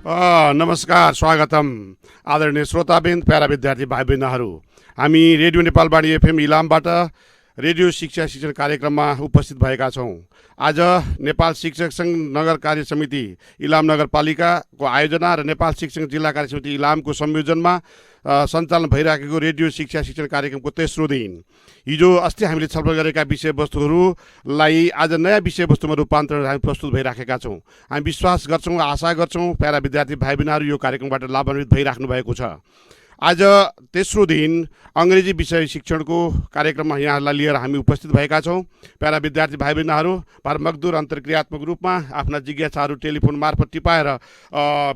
नमस्कार, स्वागतम आदरणीय श्रोताबिन्द, प्यारा विद्यार्थी भाइबहिनीहरू। हामी रेडियो नेपालवाणी एफएम इलामबाट रेडियो शिक्षा शिक्षण कार्यक्रममा उपस्थित भएका छौँ। आज नेपाल शिक्षक सङ्घ नगर कार्य समिति इलाम नगरपालिकाको आयोजना र नेपाल शिक्षक जिल्ला कार्य समिति इलामको संयोजनमा सञ्चालन भइराखेको रेडियो शिक्षा शिक्षण कार्यक्रमको तेस्रो दिन। हिजो अस्ति हामीले छलफल गरेका विषयवस्तुहरूलाई आज नयाँ विषयवस्तुमा रूपान्तरण हामी प्रस्तुत भइराखेका छौँ। हामी विश्वास गर्छौँ, आशा गर्छौँ प्यारा विद्यार्थी भाइबहिनीहरू यो कार्यक्रमबाट लाभान्वित भइराख्नु भएको छ। आज तेस्रो दिन अङ्ग्रेजी विषय शिक्षणको कार्यक्रममा यहाँहरूलाई लिएर हामी उपस्थित भएका छौँ। प्यारा विद्यार्थी भाइबहिनीहरू भरमग्दुर अन्तर्क्रियात्मक रूपमा आफ्ना जिज्ञासाहरू टेलिफोन मार्फत टिपाएर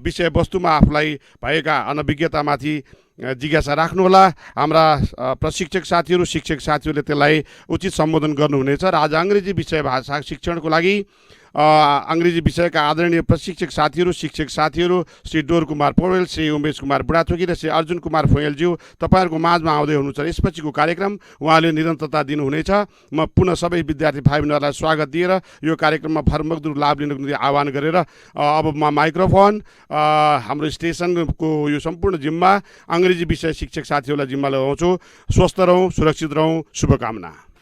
विषयवस्तुमा आफूलाई भएका अनभिज्ञतामाथि जिज्ञासा राख्नुहोला। हाम्रा प्रशिक्षक साथीहरू, शिक्षक साथीहरूले त्यसलाई उचित सम्बोधन गर्नुहुनेछ र आज अङ्ग्रेजी विषय भाषा शिक्षणको लागि अङ्ग्रेजी विषयका आदरणीय प्रशिक्षक साथीहरू, शिक्षक साथीहरू श्री डोर कुमार पौडेल, श्री उमेश कुमार बुढाथोकी र श्री अर्जुन कुमार फोयलज्यू तपाईँहरूको माझमा आउँदै हुनुहुन्छ। यसपछिको कार्यक्रम उहाँले निरन्तरता दिनुहुनेछ। म पुनः सबै विद्यार्थी भाइबहिनीहरूलाई स्वागत दिएर यो कार्यक्रममा भरमग्दुर लाभ लिनको निम्ति आह्वान गरेर अब म माइक्रोफोन हाम्रो स्टेसनको यो सम्पूर्ण जिम्मा अङ्ग्रेजी विषय शिक्षक साथीहरूलाई जिम्मा लगाउँछु। स्वस्थ रहौँ, सुरक्षित रहौँ, शुभकामना।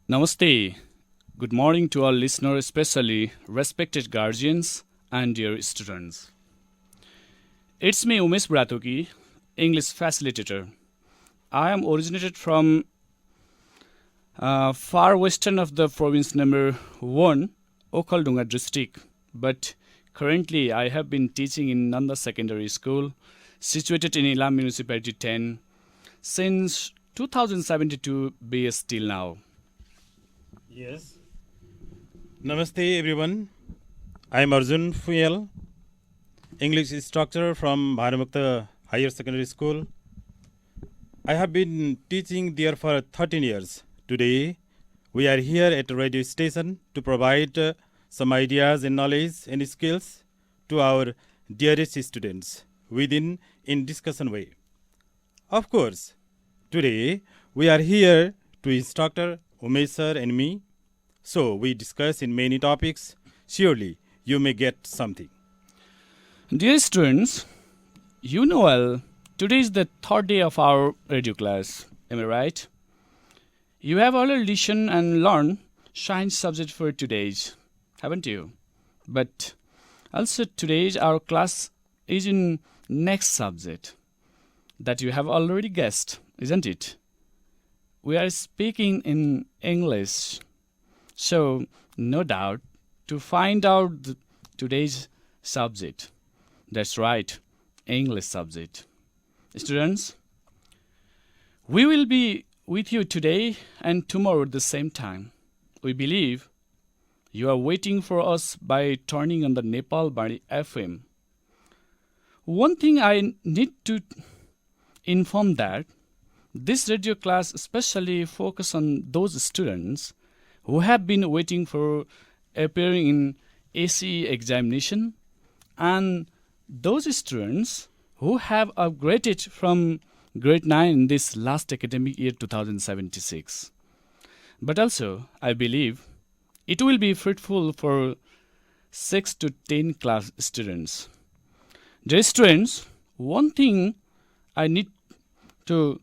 Namaste. Good morning to all listeners, especially respected guardians and dear students. It's me, Umesh Buढाथोकी, English facilitator. I am originated from far western of the province number 1, Okhaldunga district, but currently I have been teaching in Nanda Secondary School, situated in Ilam Municipality 10, since 2072 BS till now. Yes. Namaste everyone. I am Arjun Fuyel, English instructor from Bhanumukta Higher Secondary School. I have been teaching there for 13 years. Today, we are here at a radio station to provide some ideas and knowledge and skills to our dearest students within in discussion way. Of course, today we are here to instructor Umesh sir and me. So we discuss in many topics. Surely you may get something. Dear students, you know well, today is the third day of our radio class. Am I right? You have already listened and learned science subject for today's, haven't you? But also today's our class is in next subject that you have already guessed, isn't it? We are speaking in English. So, no doubt, to find out today's subject. That's right, English subject. Students, we will be with you today and tomorrow at the same time. We believe you are waiting for us by turning on the Nepal Teachers FM. One thing I need to inform that this radio class especially focus on those students who have been waiting for appearing in ACE examination and those students who have upgraded from grade 9 in this last academic year 2076. But also, I believe it will be fruitful for 6 to 10 class students. Dear students, one thing I need to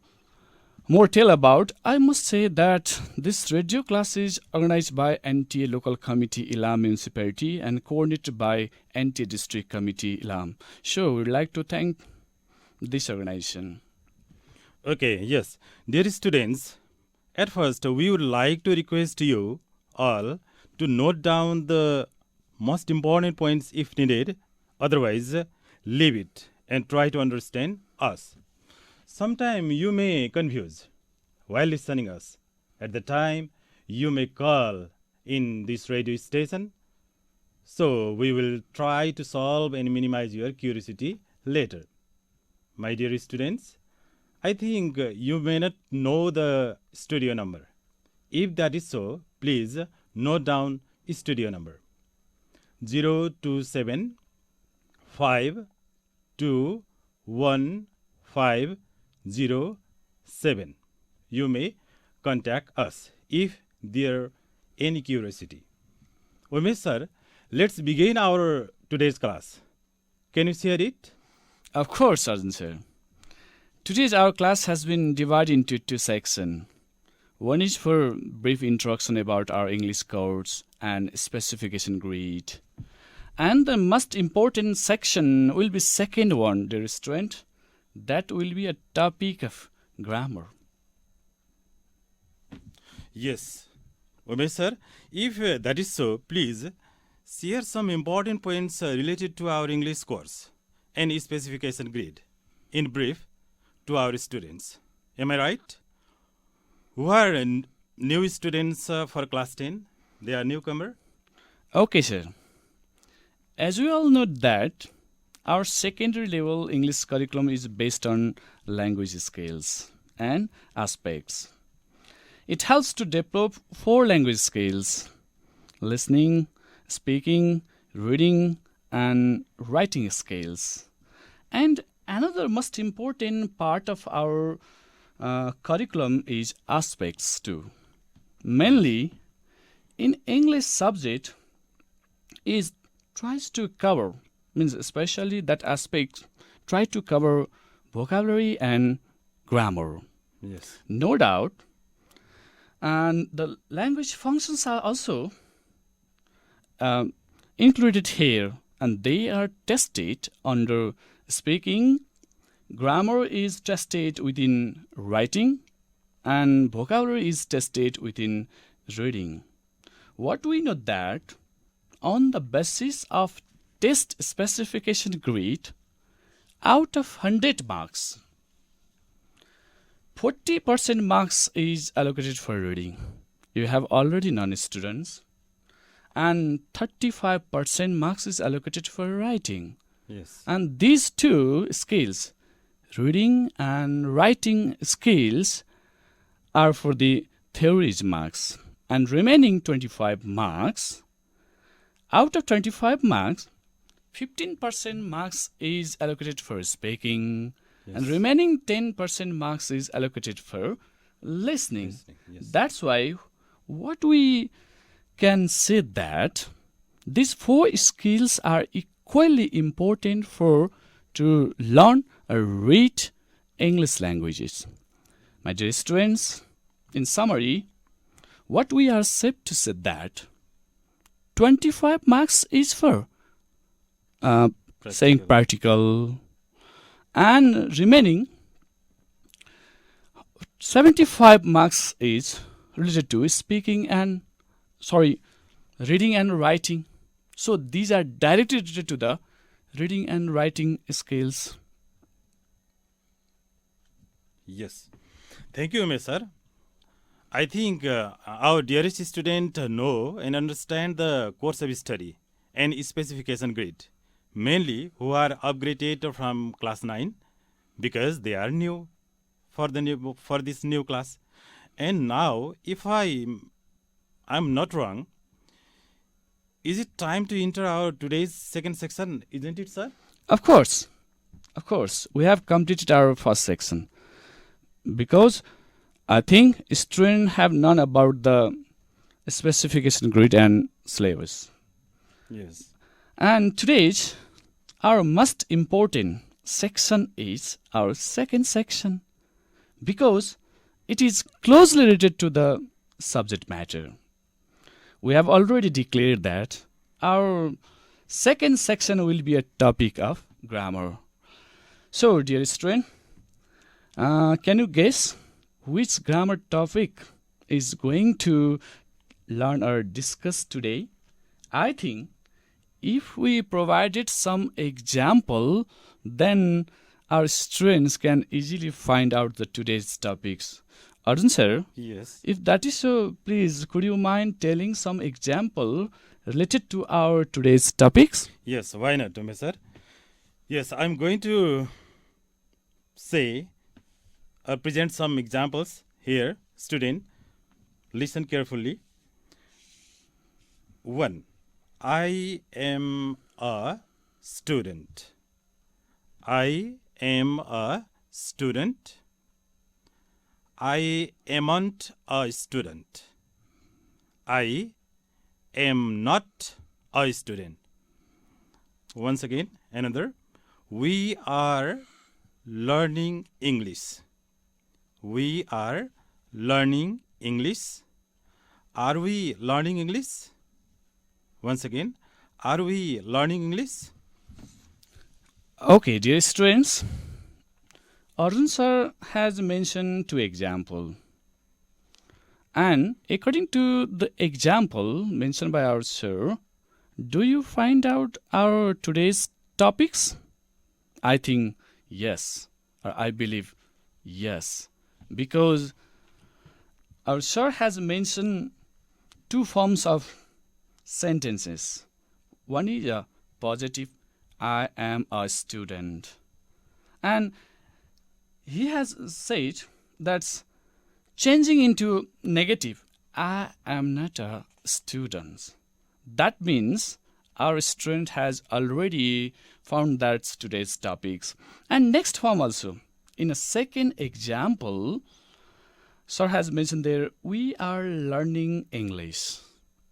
more tell about, I must say that this radio class is organized by NTA Local Committee Ilam Municipality and coordinated by NTA District Committee Ilam. So, we'd like to thank this organization. Okay, yes. Dear students, at first we would like to request you all to note down the most important points if needed. Otherwise, leave it and try to understand us. Sometime you may confuse while listening us. At the time, you may call in this radio station. So we will try to solve and minimize your curiosity later. My dear students, I think you may not know the studio number. If that is so, please note down studio number 027 521 You may contact us if there any curiosity. Umesh sir, let's begin our today's class. Can you share it? Of course, Arjun sir. Today's our class has been divided into two sections. One is for brief introduction about our English course and specification grid. And the most important section will be second one, dear student. That will be a topic of grammar. Yes. Umesh sir, if that is so, please share some important points related to our English course and specification grid in brief to our students. Am I right? Who are new students for class 10? They are newcomer? Okay, sir. As we all know that our secondary level English curriculum is based on language skills and aspects. It helps to develop 4 language skills: listening, speaking, reading, and writing skills. And another most important part of our curriculum is aspects too. Mainly, in English subject is tries to cover, means especially that aspect try to cover vocabulary and grammar. Yes. No doubt. And the language functions are also included here, and they are tested under speaking. Grammar is tested within writing, and vocabulary is tested within reading. What we know that on the basis of test specification grid, out of 100 marks, 40% marks is allocated for reading. You have already known, students. And 35% marks is allocated for writing. Yes. And these two skills, reading and writing skills, are for the theories marks. And remaining 25 marks, out of 25 marks, 15% marks is allocated for speaking, and remaining 10% marks is allocated for listening. Yes. That's why what we can say that these 4 skills are equally important for to learn or read English languages. My dear students, in summary, what we are safe to say that 25 marks is for saying practical, and remaining 75 marks is related to speaking and reading and writing. So these are directly related to the reading and writing skills. Yes. Thank you, Umesh sir. I think our dearest student know and understand the course of study and specification grid, mainly who are upgraded from class 9 because they are new for this new class. And now, if I'm not wrong, is it time to enter our today's second section, isn't it, sir? Of course, we have completed our first section because I think students have known about the specification grid and syllabus. Yes. And today's our most important section is our second section because it is closely related to the subject matter. We have already declared that our second section will be a topic of grammar. So, dear student, can you guess which grammar topic is going to learn or discuss today? I think if we provided some example, then our students can easily find out the today's topics. Arjun sir, Yes. if that is so, please could you mind telling some example related to our today's topics? Yes, why not, Umesh sir? Yes, I'm going to say or present some examples here. Student, listen carefully. 1. I am a student. I am a student. I amn't a student. I am not a student. Once again, another. We are learning English. We are learning English. Are we learning English? Once again, are we learning English? Okay, dear students, Arjun sir has mentioned two examples. And according to the example mentioned by our sir, do you find out our today's topics? I think yes, or I believe yes, because our sir has mentioned two forms of sentences. One is a positive, I am a student. And he has said that's changing into negative, I am not a student. That means our student has already found that's today's topics. And next form also, in a second example, sir has mentioned there, we are learning English.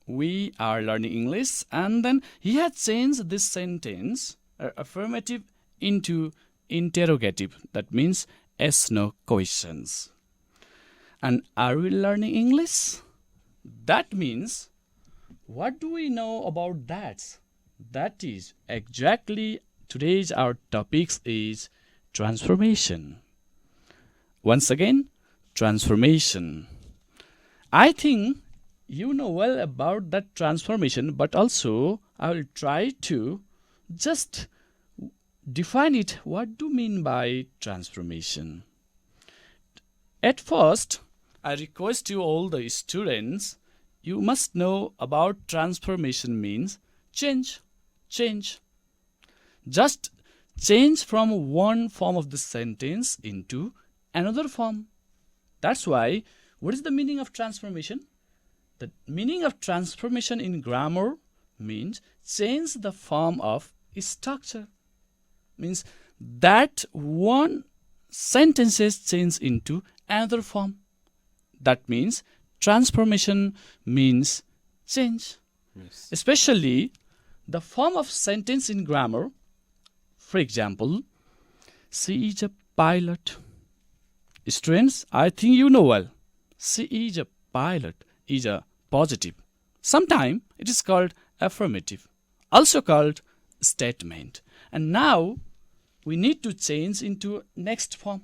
We are learning English, and then he had changed this sentence, affirmative, into interrogative. That means yes, no questions. And are we learning English? That means, what do we know about that? That is exactly today's our topics is transformation. Once again, transformation. I think you know well about that transformation, but also I will try to just define it. What do you mean by transformation? At first, I request you all the students, you must know about transformation means change. Change. Just change from one form of the sentence into another form. That's why, what is the meaning of transformation? The meaning of transformation in grammar means change the form of structure. Means that one sentence is changed into another form. That means transformation means change. Yes. Especially the form of sentence in grammar. For example, she is a pilot. Students, I think you know well. She is a pilot is a positive. Sometimes it is called affirmative, also called statement. And now we need to change into next form,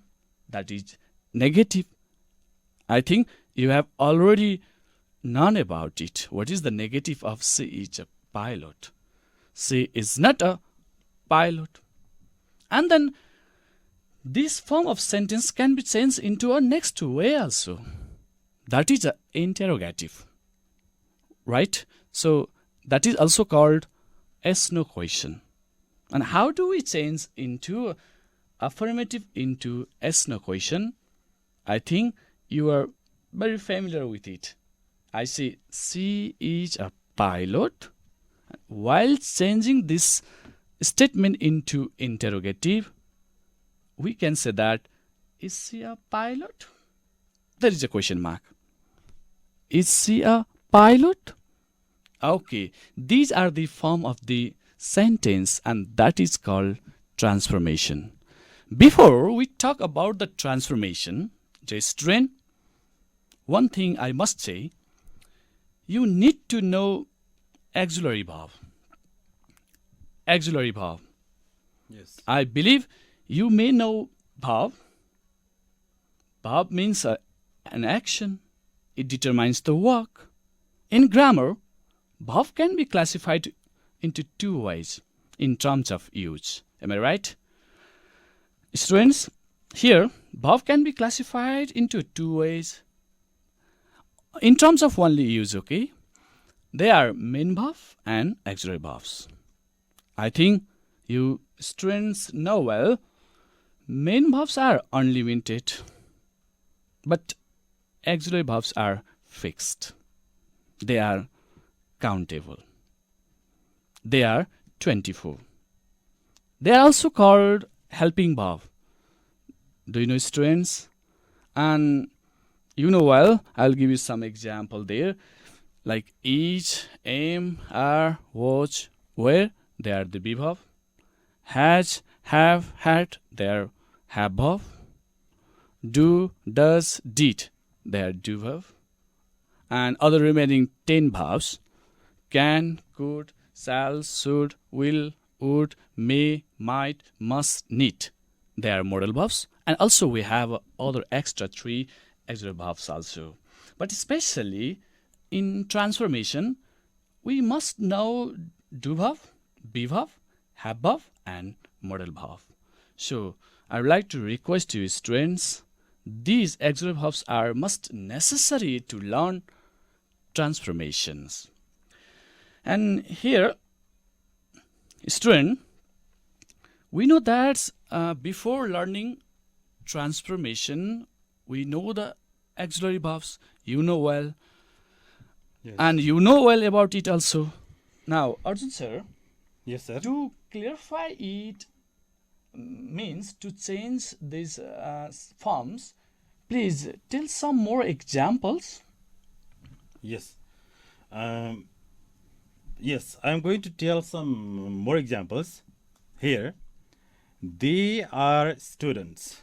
that is negative. I think you have already known about it. What is the negative of she is a pilot? She is not a pilot. And then this form of sentence can be changed into a next way also. That is a interrogative. Right? So that is also called yes no question. And how do we change into affirmative into yes no question? I think you are very familiar with it. I say she is a pilot. While changing this statement into interrogative, we can say that, is she a pilot? There is a question mark. Is she a pilot? Okay, these are the form of the sentence, and that is called transformation. Before we talk about the transformation, student, one thing I must say, you need to know auxiliary verb. Auxiliary verb. Yes. I believe you may know verb. Verb means an action. It determines the work. In grammar, verb can be classified into two ways in terms of use. Am I right? Students, here, verb can be classified into two ways. In terms of only use, okay? They are main verb and auxiliary verbs. I think you students know well, main verbs are unlimited, but auxiliary verbs are fixed. They are countable. They are 24. They are also called helping verb. Do you know, students? And you know well, I'll give you some example there. Like eat, aim, are, watch, where, they are the be verb. Has, have, had, they are have verb. Do, does, did, they are do verb. And other remaining 10 verbs, can, could, shall, should, will, would, may, might, must, need, they are modal verbs. And also we have other extra 3 auxiliary verbs also. But especially in transformation, we must know do verb, be verb, have verb, and modal verb. So I would like to request you, students, these auxiliary verbs are must necessary to learn transformations. And here, student, we know that before learning transformation, we know the auxiliary verbs. You know well. Yes. And you know well about it also. Now, Arjun sir, Yes, sir. to clarify it means to change these forms, please tell some more examples. Yes. Yes, I'm going to tell some more examples here. They are students.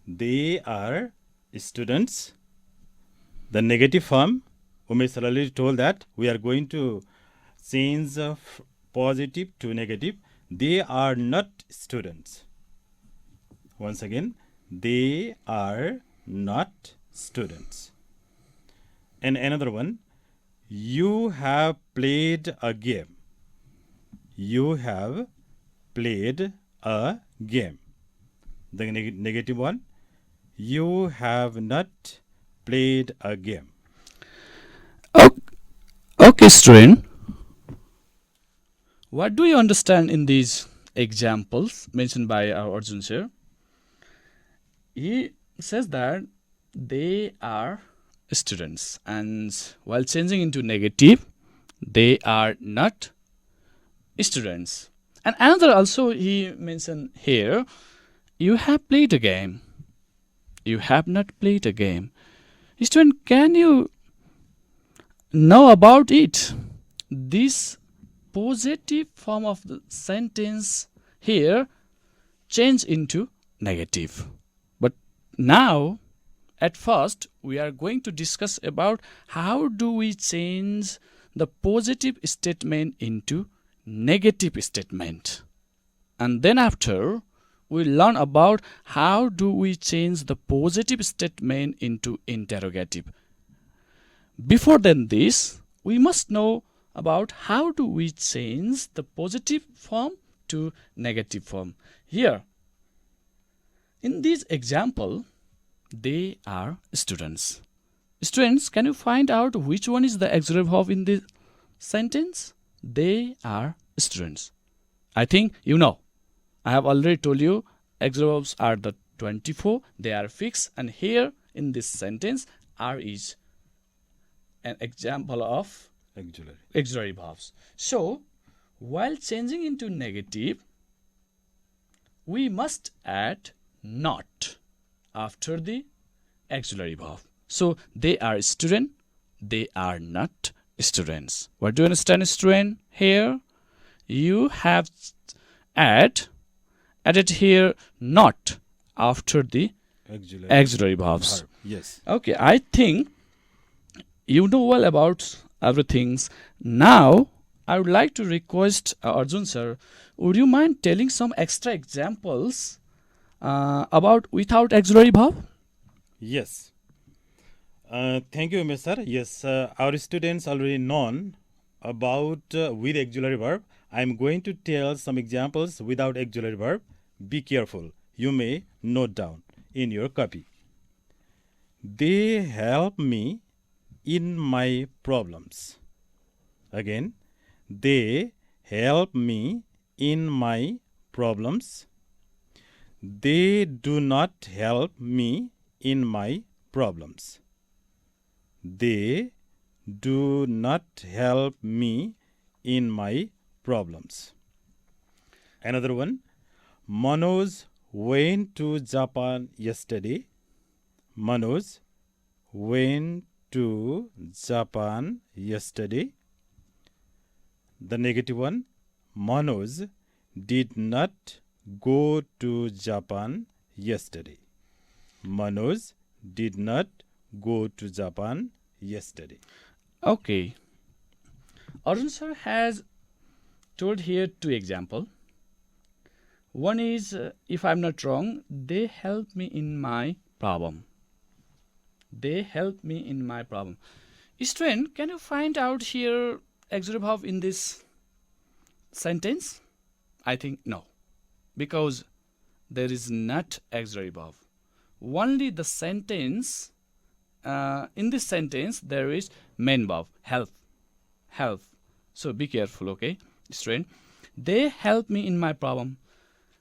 They are students. The negative form, Umesh already told that we are going to change positive to negative. They are not students. Once again, they are not students. And another one, you have played a game. You have played a game. The negative one, you have not played a game. Okay, student. What do you understand in these examples mentioned by our Arjun sir? He says that they are students, and while changing into negative, they are not students. And another also he mentioned here, you have played a game. You have not played a game. Student, can you know about it? This positive form of the sentence here change into negative. But now, at first, we are going to discuss about how do we change the positive statement into negative statement. And then after, we learn about how do we change the positive statement into interrogative. Before then this, we must know about how do we change the positive form to negative form. Here, in this example, they are students. Students, can you find out which one is the auxiliary verb in this sentence? They are students. I think you know. I have already told you auxiliary verbs are the 24. They are fixed. And here in this sentence, are is an example of auxiliary verbs. So, while changing into negative, we must add not after the auxiliary verb. So, they are student, they are not students. What do you understand, student? Here, you have added here not after the auxiliary verbs. Yes. Okay, I think you know well about everything. Now, I would like to request Arjun sir, would you mind telling some extra examples about without auxiliary verb? Yes. Thank you, Mr. Yes, our students already known about with auxiliary verb. I am going to tell some examples without auxiliary verb. Be careful. You may note down in your copy. They help me in my problems. Again, they help me in my problems. They do not help me in my problems. They do not help me in my problems. Another one, Manoj went to Japan yesterday. Manoj went to Japan yesterday. The negative one, Manoj did not go to Japan yesterday. Manoj did not go to Japan yesterday. Okay. Arjun sir has told here two example. One is, if I'm not wrong, they help me in my problem. They help me in my problem. Student, can you find out here auxiliary verb in this sentence? I think no, because there is not auxiliary verb. Only the sentence, in this sentence there is main verb, help. Help. So be careful, okay, student. They help me in my problem.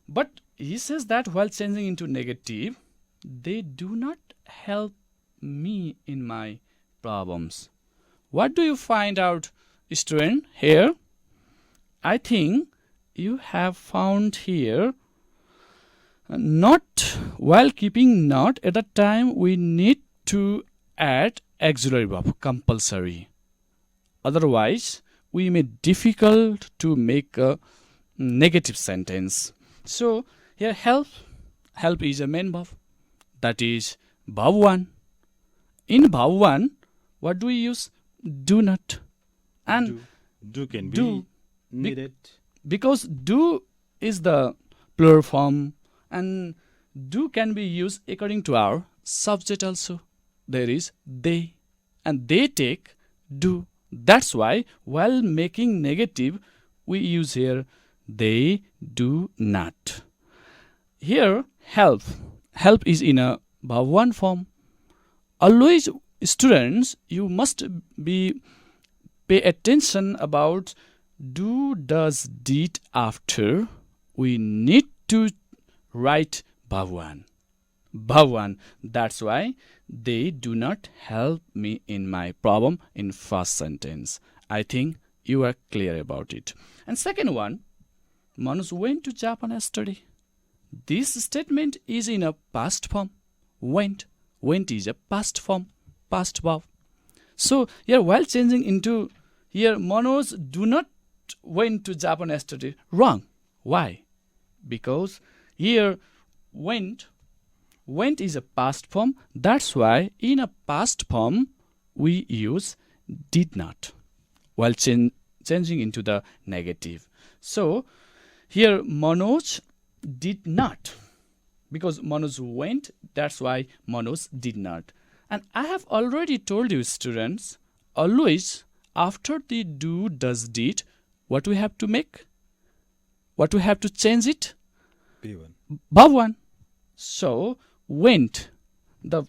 But he says that while changing into negative, they do not help me in my problems. What do you find out, student, here? I think you have found here not, while keeping not at the time we need to add auxiliary verb compulsory. Otherwise, we may difficult to make a negative sentence. So here help is a main verb, that is verb 1. In verb 1, what do we use? Do not. And Do can be do, needed. because do is the plural form and do can be used according to our subject also. There is they and they take do. That's why while making negative we use here they do not. Here help is in a verb 1 form. Always, students, you must be pay attention about do, does, did after we need to write verb 1. Verb 1. That's why they do not help me in my problem in first sentence. I think you are clear about it. And second one, Manoj went to Japan yesterday. This statement is in a past form. Went is a past form, past verb. So here while changing into here Manoj do not went to Japan yesterday. Wrong. Why? Because here went is a past form. That's why in a past form we use did not while changing into the negative. So here Manoj did not, because Manoj went, that's why Manoj did not. And I have already told you, students, always after the do, does, did, what we have to make? What we have to change it? P1. Verb 1. So went, the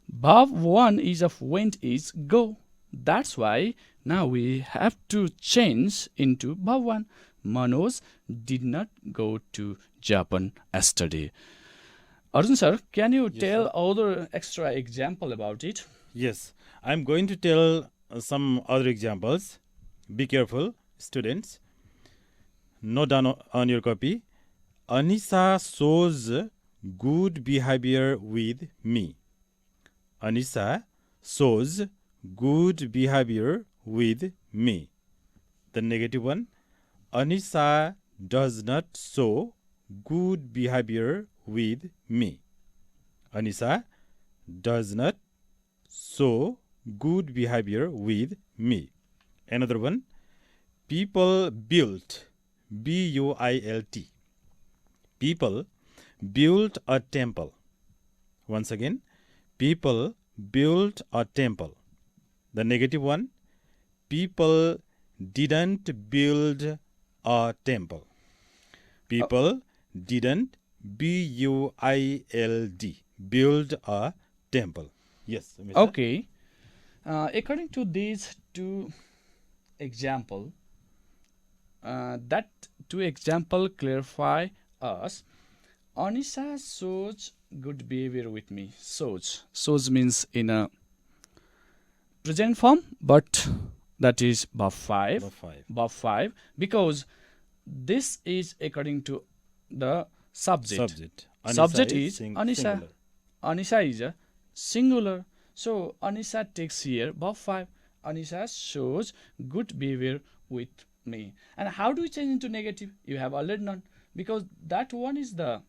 verb 1 is of went is go. That's why now we have to change into verb 1. Manoj did not go to Japan yesterday. Arjun sir, can you tell other extra example about it? Yes, I'm going to tell some other examples. Be careful, students. Note down on your copy. Anisa shows good behavior with me. Anisa shows good behavior with me. The negative one, Anisa does not show good behavior with me. Anisa does not show good behavior with me. Another one, people built, B-U-I-L-T. People built a temple. Once again, people built a temple. The negative one, people didn't build a temple. People didn't, B-U-I-L-D, build a temple. Yes, Mr. Okay. According to these two example, that two example clarify us. Anisa shows good behavior with me. Shows means in a present form, but that is verb 5. Verb 5. Verb 5, because this is according to the subject. Subject is Anisa. Singular. Anisa is a singular. So Anisa takes here verb 5. Anisa shows good behavior with me. And how do we change into negative? You have already known, because that one is the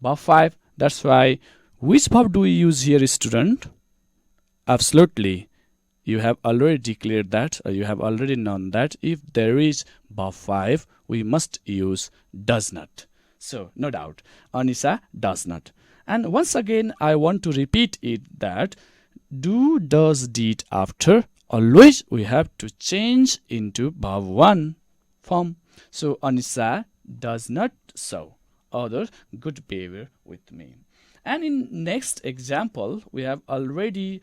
verb 5. That's why, which verb do we use here, student? Absolutely. You have already declared that, or you have already known that if there is verb 5, we must use does not. So, no doubt, Anisa does not. And once again, I want to repeat it that do, does, did after, always we have to change into verb 1 form. So, Anisa does not show other good behavior with me. And in next example, we have already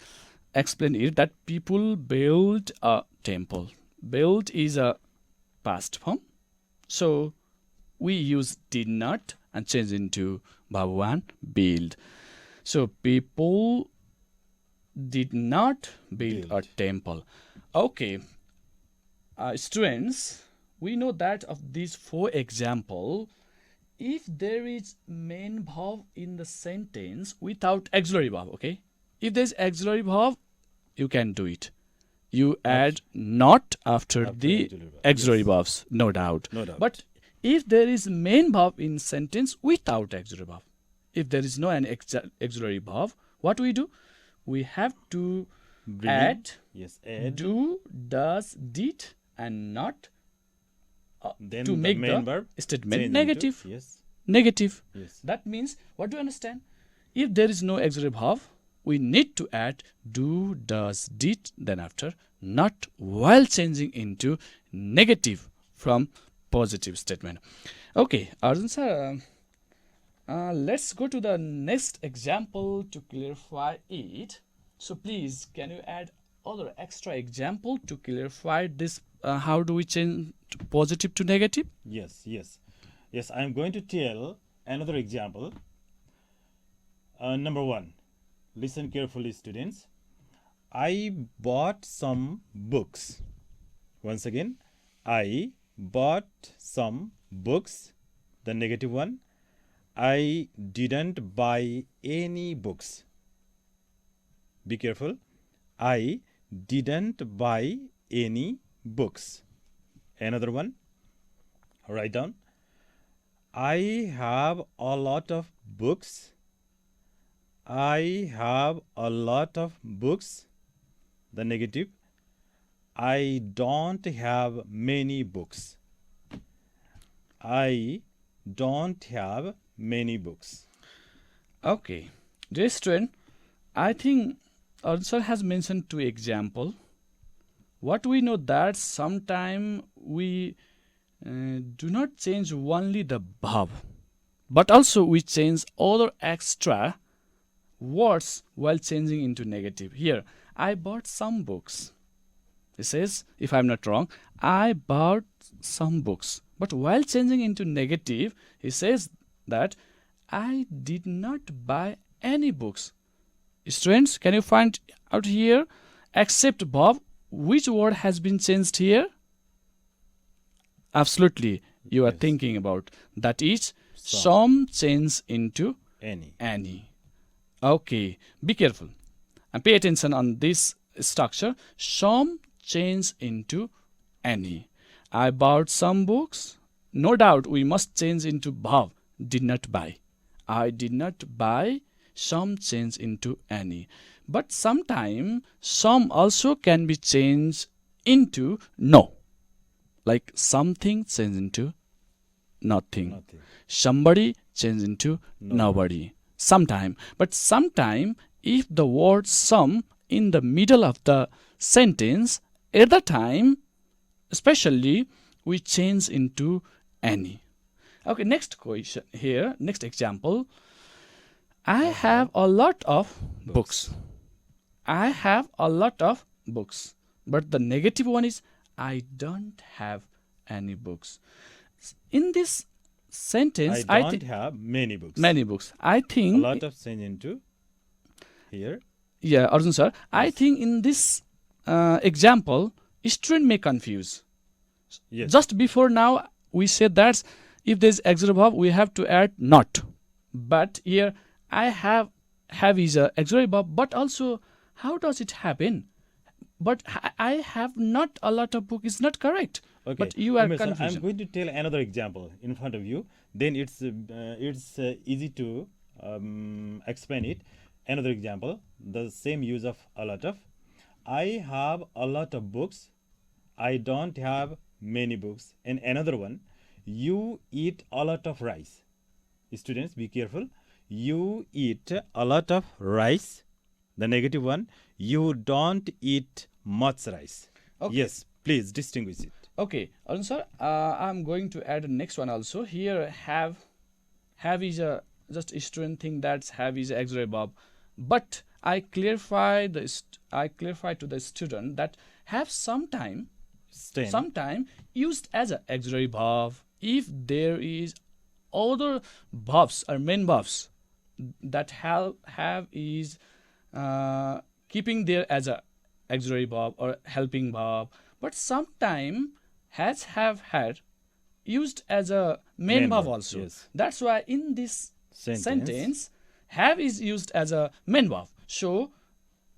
explained it that people build a temple. Build is a past form. So we use did not and change into verb 1, build. So people did not build a temple. Okay. Students, we know that of these 4 examples, if there is main verb in the sentence without auxiliary verb, okay? If there's auxiliary verb, you can do it. You add not after the auxiliary verbs, no doubt. No doubt. But if there is main verb in sentence without auxiliary verb, if there is no an auxiliary verb, what we do? We have to add do, does, did, and not Then to the make main the verb statement change negative. into, Negative. Yes. That means, what do you understand? If there is no auxiliary verb, we need to add do, does, did, then after not, while changing into negative from positive statement. Okay, Arjun sir, let's go to the next example to clarify it. So please, can you add other extra example to clarify this? How do we change positive to negative? Yes. I am going to tell another example. Number 1. Listen carefully, students. I bought some books. Once again, I bought some books. The negative one. I didn't buy any books. Be careful. I didn't buy any books. Another one. Write down. I have a lot of books. I have a lot of books. The negative. I don't have many books. I don't have many books. Okay. Dear student, I think Arjun has mentioned 2 examples. What we know that sometime we do not change only the verb, but also we change other extra words while changing into negative. Here, I bought some books. It says, if I'm not wrong, I bought some books. But while changing into negative, he says that I did not buy any books. Students, can you find out here, except verb, which word has been changed here? Absolutely, you are thinking about. That is, some change into any. Okay, be careful and pay attention on this structure. Some change into any. I bought some books. No doubt we must change into verb. Did not buy. I did not buy. Some change into any. But sometime some also can be changed into no. Like something change into nothing. Somebody change into nobody. Sometime. But sometime if the word some in the middle of the sentence, at the time, especially, we change into any. Okay, next question here, next example. I have a lot of books. I have a lot of books. But the negative one is I don't have any books. In this sentence, I don't have many books. Many books. I think a lot of change into here. Yeah, Arjun sir, I think in this example, student may confuse. Yes. Just before now, we said that if there is auxiliary verb, we have to add not. But here, I have is a auxiliary verb, but also, how does it happen? But I have not a lot of book is not correct. Okay. But you are Umesh, sir, confused. I'm going to tell another example in front of you. Then it's easy to explain it. Another example, the same use of a lot of. I have a lot of books. I don't have many books. And another one, you eat a lot of rice. Students, be careful. You eat a lot of rice. The negative one, you don't eat much rice. Okay. Yes, please distinguish it. Okay, Arun sir, I'm going to add the next one also. Here, have is a just a student thing that's have is auxiliary verb, but I clarify to the student that have sometime used as a auxiliary verb if there is other verbs or main verbs that have is keeping there as a auxiliary verb or helping verb, but sometime have had used as a main verb also. Yes. That's why in this Sentence. sentence have is used as a main verb. So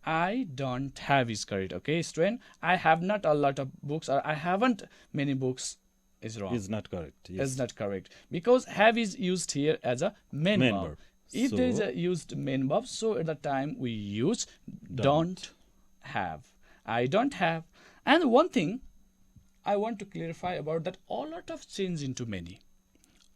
I don't have is correct. Okay, student, I have not a lot of books or I haven't many books is wrong. Is not correct. Yes. Is not correct because have is used here as a main Main verb. verb. If So- there is a used main verb, so at the time we use don't have. I don't have. And one thing I want to clarify about that, a lot of change into many.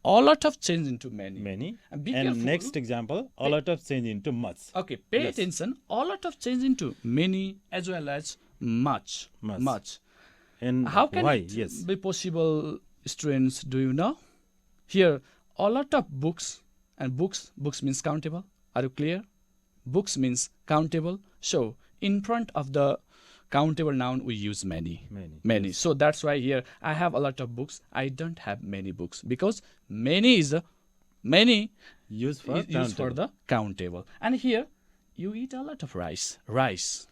A lot of change into many. Many. And be And careful. next example, a lot of change into much. Okay, pay Yes. attention. A lot of change into many as well as much. Much. And How can why? it Yes. be possible, students? Do you know? Here, a lot of books, and books means countable. Are you clear? Books means countable. So, in front of the countable noun, we use many. Many. Yes. So, that's why here, I have a lot of books. I don't have many books because many is Used for used for countable. the countable. And here, you eat a lot of rice. Rice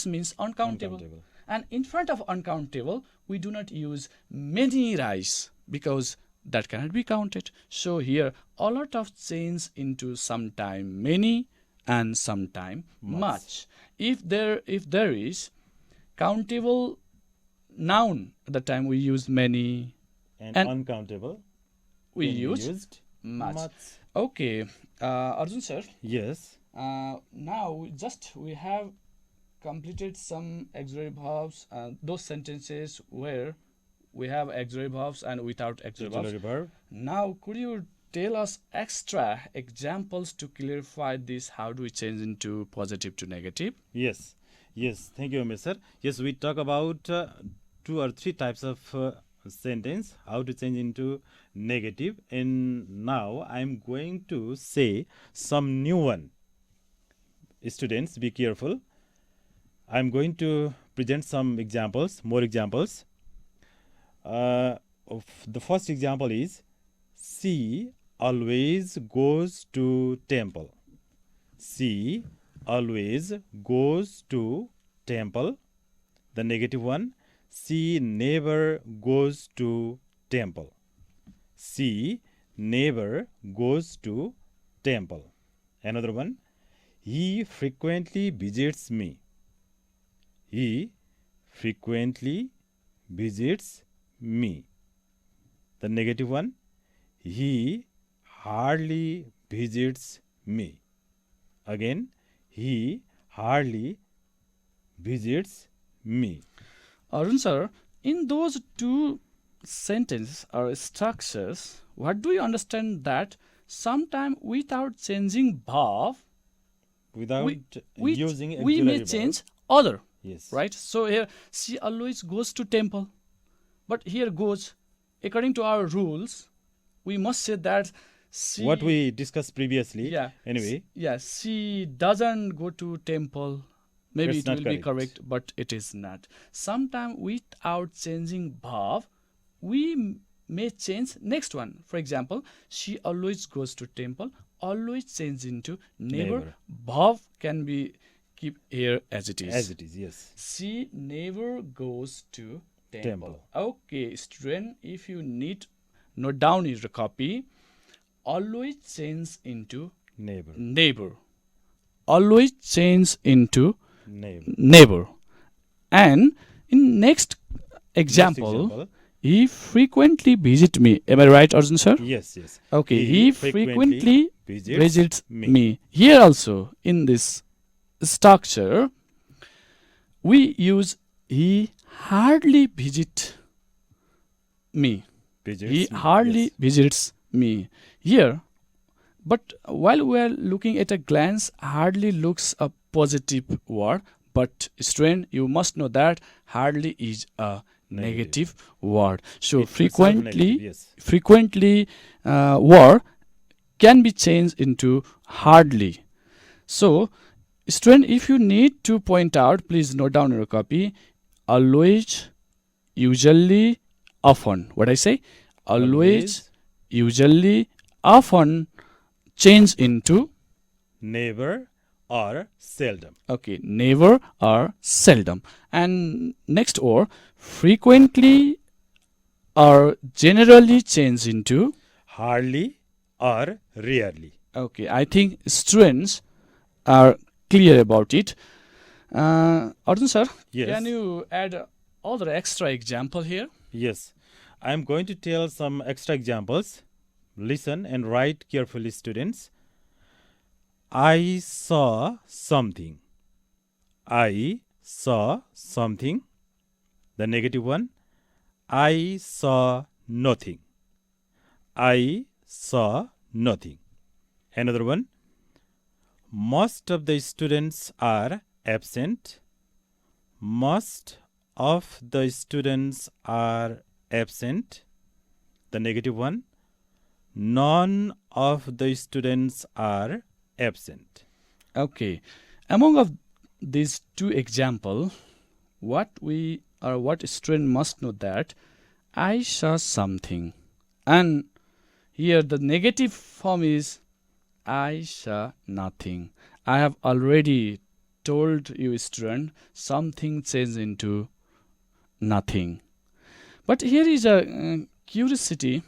means uncountable. Uncountable. And in front of uncountable, we do not use many rice because that cannot be counted. So here, a lot of change into sometime many and sometime much. If there is countable noun, at the time we use many, And, and uncountable. we then used much. Okay, Arjun sir. Yes. Now we have completed some auxiliary verbs, those sentences where we have auxiliary verbs and without auxiliary verbs. Auxiliary verb. Now, could you tell us extra examples to clarify this? How do we change into positive to negative? Yes. Thank you, Mr. Yes, we talk about 2 or 3 types of sentence, how to change into negative. And now I'm going to say some new one. Students, be careful. I'm going to present some examples, more examples. The first example is, she always goes to temple. She always goes to temple. The negative one, she never goes to temple. She never goes to temple. Another one, he frequently visits me. He frequently visits me. The negative one, he hardly visits me. Again, he hardly visits me. Arun sir, in those two sentences or structures, what do you understand that sometime without changing verb, Without we using may auxiliary verb. change other, Yes. right? So here, she always goes to temple, but here goes, according to our rules, we must say that she, What we discussed previously. yeah, Anyway, yes, she doesn't go to temple. Maybe It's it will not be correct. correct, but it is not. Sometime without changing verb, we may change next one. For example, she always goes to temple. Always change into never. Never. Verb can be keep here as it is. As it is, yes. She never goes to temple. Temple. Okay, student, if you need note down your copy, always change into Neighbor. neighbor. Always change into Neighbor. neighbor. And in next example, he frequently visit me. Am I right, Arjun sir? Yes, yes. Okay, he frequently visits me. me. Here also, in this structure, we use he hardly visit me. Visits He me, hardly yes. visits me. Here, but while we are looking at a glance, hardly looks a positive word. But student, you must know that hardly is a negative word. So It serve frequently, negative, yes. frequently word can be changed into hardly. So student, if you need to point out, please note down your copy. Always, usually, often. What I say? Always, usually, often change into Never or seldom. okay, never or seldom. And next or frequently or generally change into Hardly or rarely. okay, I think students are clear about it. Arjun sir, Yes. can you add other extra example here? Yes. I am going to tell some extra examples. Listen and write carefully, students. I saw something. I saw something. The negative one. I saw nothing. I saw nothing. Another one. Most of the students are absent. Most of the students are absent. The negative one. None of the students are absent. Okay, among of these two example, what student must know that I saw something, and here the negative form is I saw nothing. I have already told you, student, something changed into nothing. But here is a curiosity.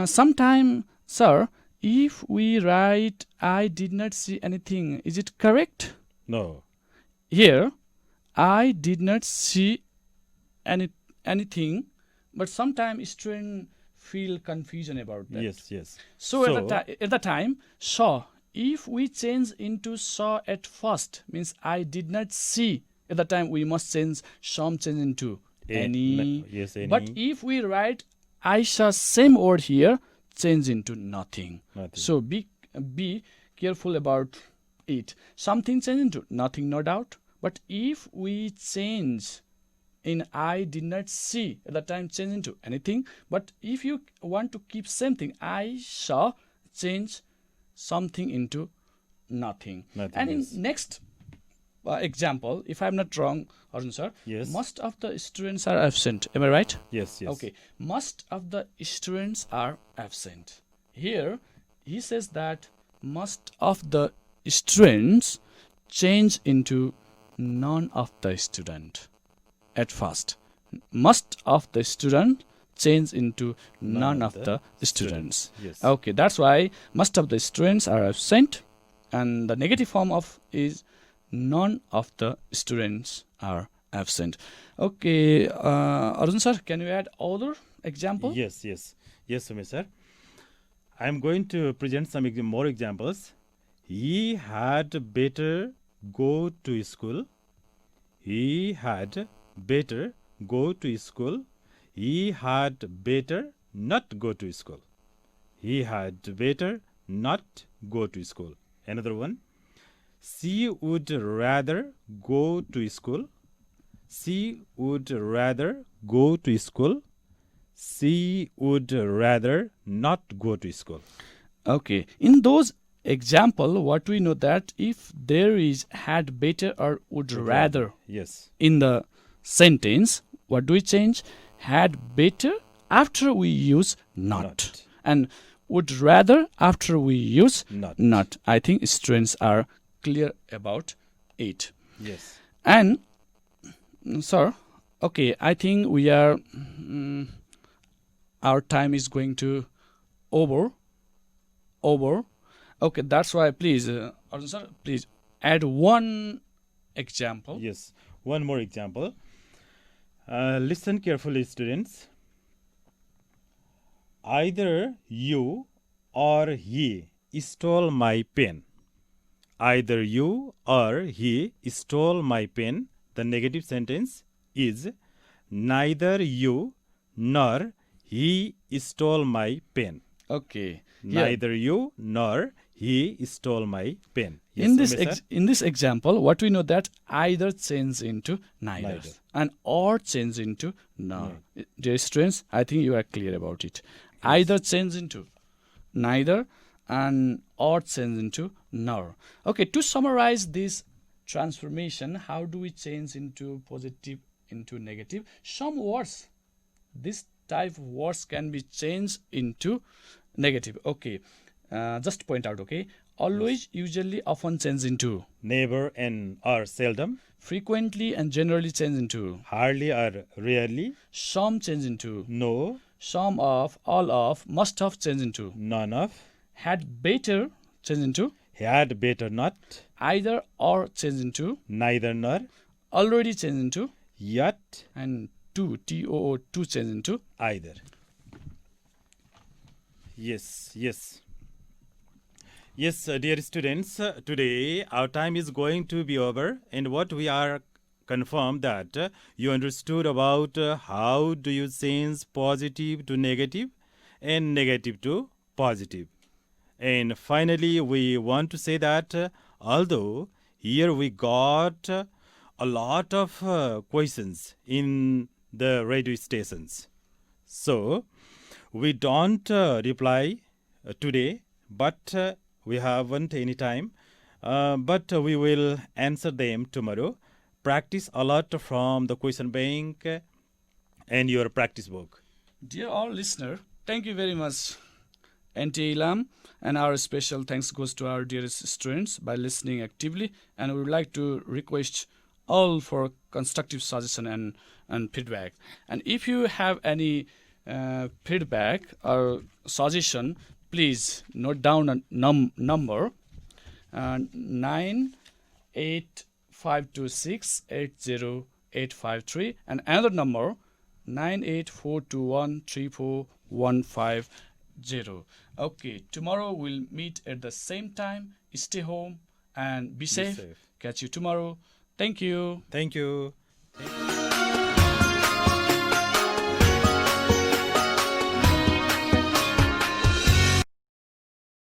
Sometime, sir, if we write I did not see anything, is it correct? No. Here, I did not see anything, but sometimes students feel confusion about that. Yes, yes. So at the time, saw. If we change into saw at first, means I did not see. At the time, we must change some change into any. Yes, any. But if we write I saw same word here, change into nothing. Nothing. So be careful about it. Something change into nothing, no doubt. But if we change in I did not see, at the time change into anything. But if you want to keep same thing, I saw, change something into nothing. And yes. in next example, if I'm not wrong, Arjun sir, Yes. most of the students are absent. Am I right? Yes, yes. Okay, most of the students are absent. Here, he says that most of the students change into none of the student at first. Most of the student change into none of the students. Yes. Okay, that's why most of the students are absent, and the negative form of is none of the students are absent. Okay, Arjun sir, can you add other example? Yes, yes. Yes, Sumesh sir. I am going to present some more examples. He had better go to school. He had better go to school. He had better not go to school. He had better not go to school. Another one. She would rather go to school. She would rather go to school. She would rather not go to school. Okay, in those example, what we know that if there is had better or would rather Yes. in the sentence, what do we change? Had better after we use not. And would rather after we use Not. not. I think students are clear about 8. Yes. And, sir, okay, I think we are, our time is going to over. Okay, that's why, please, Arjun sir, please add one example. Yes. One more example. Listen carefully, students. Either you or he stole my pen. Either you or he stole my pen. The negative sentence is neither you nor he stole my pen. Okay. Neither you nor he stole my pen. Yes, In this Umesh sir? in this example, what we know that either changes into neither, Neither. and or changes into nor. Dear students, I think you are clear about it. Either changes into neither, and or changes into nor. Okay, to summarize this transformation, how do we change into positive into negative? Some words, this type of words can be changed into negative. Okay, just point out. Okay, always, usually, often change into, Never and or seldom, frequently and generally change into, hardly or rarely, some change into, no, some of, all of, must have change into, none of, had better change into, had better not, either or change into, neither nor, already change into, yet, and to, to change into. either. Yes, yes. Yes, dear students, today our time is going to be over, and what we are confirmed that you understood about how do you change positive to negative and negative to positive. And finally, we want to say that although here we got a lot of questions in the radio stations, so we don't reply today, but we haven't any time. But we will answer them tomorrow. Practice a lot from the question bank and your practice book. Dear all listener, thank you very much, NT Ilam, and our special thanks goes to our dearest students by listening actively, and we would like to request all for constructive suggestion and feedback. And if you have any feedback or suggestion, please note down a number 98526808853 and another number 984213415. Okay, tomorrow we'll meet at the same time. Stay home and be safe. safe. Catch you tomorrow. Thank you. Thank you.